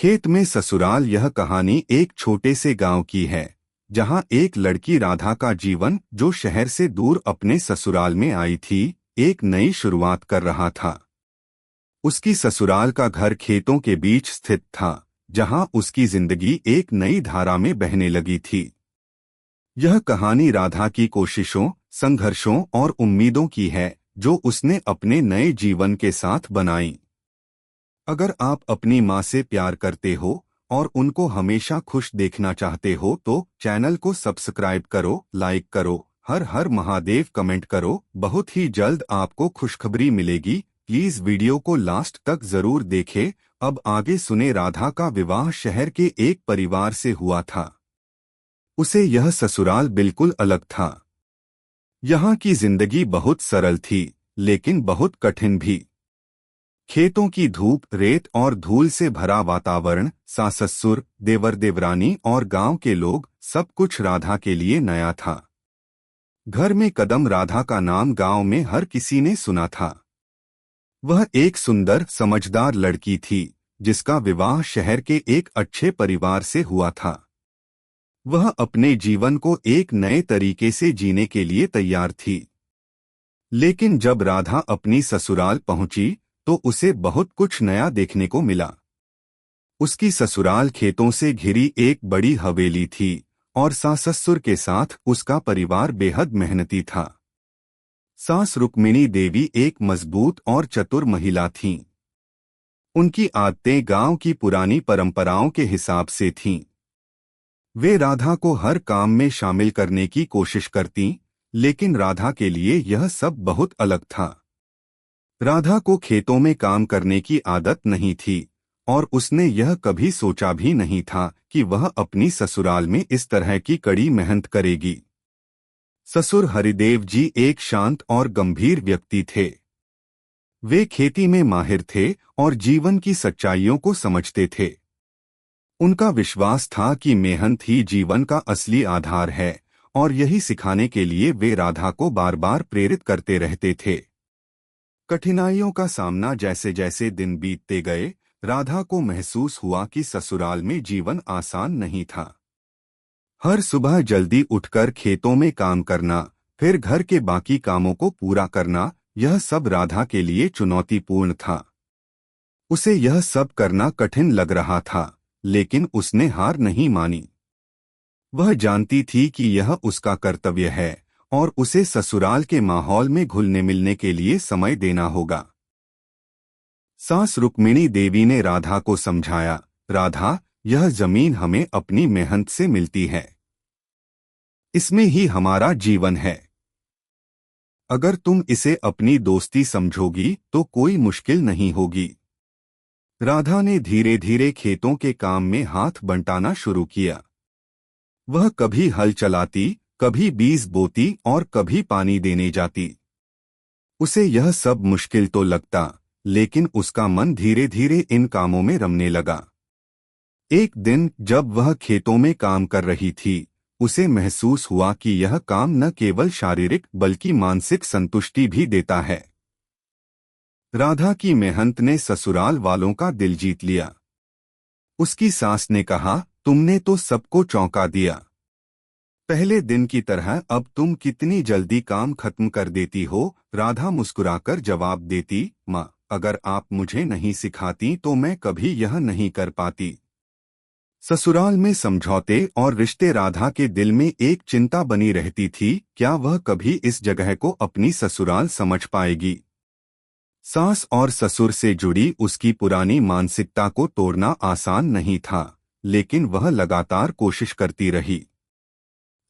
खेत में ससुराल। यह कहानी एक छोटे से गांव की है, जहां एक लड़की राधा का जीवन, जो शहर से दूर अपने ससुराल में आई थी, एक नई शुरुआत कर रहा था। उसकी ससुराल का घर खेतों के बीच स्थित था, जहां उसकी जिंदगी एक नई धारा में बहने लगी थी। यह कहानी राधा की कोशिशों, संघर्षों और उम्मीदों की है, जो उसने अपने नए जीवन के साथ बनाई। अगर आप अपनी माँ से प्यार करते हो और उनको हमेशा खुश देखना चाहते हो तो चैनल को सब्सक्राइब करो, लाइक करो, हर हर महादेव कमेंट करो। बहुत ही जल्द आपको खुशखबरी मिलेगी। प्लीज वीडियो को लास्ट तक जरूर देखें। अब आगे सुने। राधा का विवाह शहर के एक परिवार से हुआ था। उसे यह ससुराल बिल्कुल अलग था। यहाँ की जिंदगी बहुत सरल थी, लेकिन बहुत कठिन भी। खेतों की धूप, रेत और धूल से भरा वातावरण, सास-ससुर, देवर देवरानी और गांव के लोग, सब कुछ राधा के लिए नया था। घर में कदम। राधा का नाम गांव में हर किसी ने सुना था। वह एक सुंदर, समझदार लड़की थी, जिसका विवाह शहर के एक अच्छे परिवार से हुआ था। वह अपने जीवन को एक नए तरीके से जीने के लिए तैयार थी। लेकिन जब राधा अपनी ससुराल पहुंची, तो उसे बहुत कुछ नया देखने को मिला। उसकी ससुराल खेतों से घिरी एक बड़ी हवेली थी और सास-ससुर के साथ उसका परिवार बेहद मेहनती था। सास रुक्मिणी देवी एक मजबूत और चतुर महिला थीं। उनकी आदतें गांव की पुरानी परंपराओं के हिसाब से थीं। वे राधा को हर काम में शामिल करने की कोशिश करतीं, लेकिन राधा के लिए यह सब बहुत अलग था। राधा को खेतों में काम करने की आदत नहीं थी और उसने यह कभी सोचा भी नहीं था कि वह अपनी ससुराल में इस तरह की कड़ी मेहनत करेगी। ससुर हरिदेव जी एक शांत और गंभीर व्यक्ति थे। वे खेती में माहिर थे और जीवन की सच्चाइयों को समझते थे। उनका विश्वास था कि मेहनत ही जीवन का असली आधार है, और यही सिखाने के लिए वे राधा को बार बार प्रेरित करते रहते थे। कठिनाइयों का सामना। जैसे जैसे दिन बीतते गए, राधा को महसूस हुआ कि ससुराल में जीवन आसान नहीं था। हर सुबह जल्दी उठकर खेतों में काम करना, फिर घर के बाकी कामों को पूरा करना, यह सब राधा के लिए चुनौतीपूर्ण था। उसे यह सब करना कठिन लग रहा था, लेकिन उसने हार नहीं मानी। वह जानती थी कि यह उसका कर्तव्य है और उसे ससुराल के माहौल में घुलने मिलने के लिए समय देना होगा। सास रुक्मिणी देवी ने राधा को समझाया, राधा, यह जमीन हमें अपनी मेहनत से मिलती है। इसमें ही हमारा जीवन है। अगर तुम इसे अपनी दोस्ती समझोगी तो कोई मुश्किल नहीं होगी। राधा ने धीरे धीरे खेतों के काम में हाथ बंटाना शुरू किया। वह कभी हल चलाती, कभी बीज बोती और कभी पानी देने जाती। उसे यह सब मुश्किल तो लगता, लेकिन उसका मन धीरे धीरे इन कामों में रमने लगा। एक दिन जब वह खेतों में काम कर रही थी, उसे महसूस हुआ कि यह काम न केवल शारीरिक बल्कि मानसिक संतुष्टि भी देता है। राधा की मेहनत ने ससुराल वालों का दिल जीत लिया। उसकी सास ने कहा, तुमने तो सबको चौंका दिया। पहले दिन की तरह अब तुम कितनी जल्दी काम खत्म कर देती हो। राधा मुस्कुराकर जवाब देती, माँ, अगर आप मुझे नहीं सिखाती तो मैं कभी यह नहीं कर पाती। ससुराल में समझौते और रिश्ते। राधा के दिल में एक चिंता बनी रहती थी, क्या वह कभी इस जगह को अपनी ससुराल समझ पाएगी। सास और ससुर से जुड़ी उसकी पुरानी मानसिकता को तोड़ना आसान नहीं था, लेकिन वह लगातार कोशिश करती रही।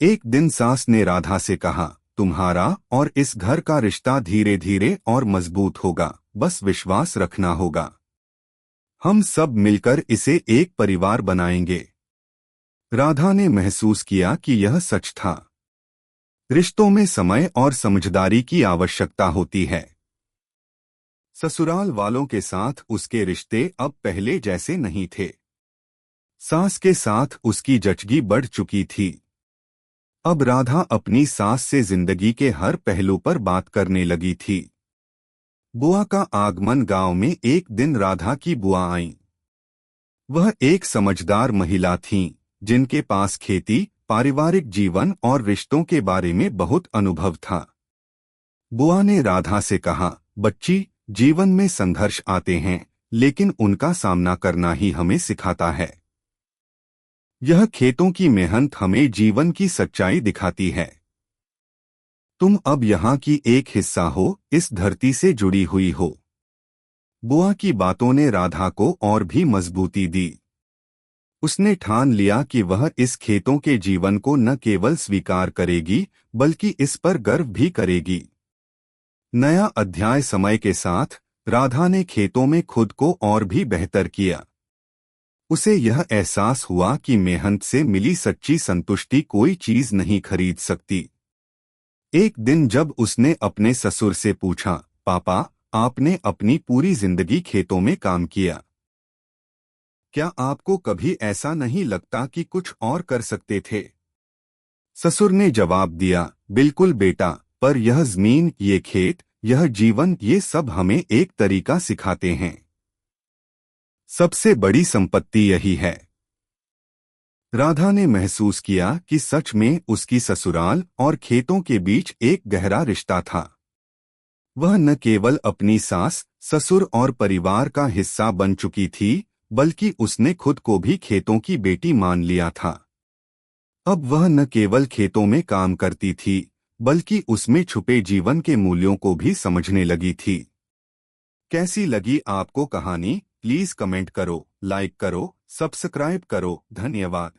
एक दिन सास ने राधा से कहा, तुम्हारा और इस घर का रिश्ता धीरे धीरे और मजबूत होगा, बस विश्वास रखना होगा। हम सब मिलकर इसे एक परिवार बनाएंगे। राधा ने महसूस किया कि यह सच था। रिश्तों में समय और समझदारी की आवश्यकता होती है। ससुराल वालों के साथ उसके रिश्ते अब पहले जैसे नहीं थे। सास के साथ उसकी जचगी बढ़ चुकी थी। अब राधा अपनी सास से जिंदगी के हर पहलू पर बात करने लगी थी। बुआ का आगमन। गांव में एक दिन राधा की बुआ आईं। वह एक समझदार महिला थीं, जिनके पास खेती, पारिवारिक जीवन और रिश्तों के बारे में बहुत अनुभव था। बुआ ने राधा से कहा, बच्ची, जीवन में संघर्ष आते हैं, लेकिन उनका सामना करना ही हमें सिखाता है। यह खेतों की मेहनत हमें जीवन की सच्चाई दिखाती है। तुम अब यहाँ की एक हिस्सा हो, इस धरती से जुड़ी हुई हो। बुआ की बातों ने राधा को और भी मजबूती दी। उसने ठान लिया कि वह इस खेतों के जीवन को न केवल स्वीकार करेगी, बल्कि इस पर गर्व भी करेगी। नया अध्याय समय के साथ राधा ने खेतों में खुद को और भी बेहतर किया। उसे यह एहसास हुआ कि मेहनत से मिली सच्ची संतुष्टि कोई चीज नहीं खरीद सकती। एक दिन जब उसने अपने ससुर से पूछा, पापा, आपने अपनी पूरी जिंदगी खेतों में काम किया, क्या आपको कभी ऐसा नहीं लगता कि कुछ और कर सकते थे? ससुर ने जवाब दिया, बिल्कुल बेटा, पर यह जमीन, ये खेत, यह जीवन, ये सब हमें एक तरीका सिखाते हैं। सबसे बड़ी संपत्ति यही है। राधा ने महसूस किया कि सच में उसकी ससुराल और खेतों के बीच एक गहरा रिश्ता था। वह न केवल अपनी सास, ससुर और परिवार का हिस्सा बन चुकी थी, बल्कि उसने खुद को भी खेतों की बेटी मान लिया था। अब वह न केवल खेतों में काम करती थी, बल्कि उसमें छुपे जीवन के मूल्यों को भी समझने लगी थी। कैसी लगी आपको कहानी? प्लीज कमेंट करो, लाइक करो, सब्सक्राइब करो। धन्यवाद।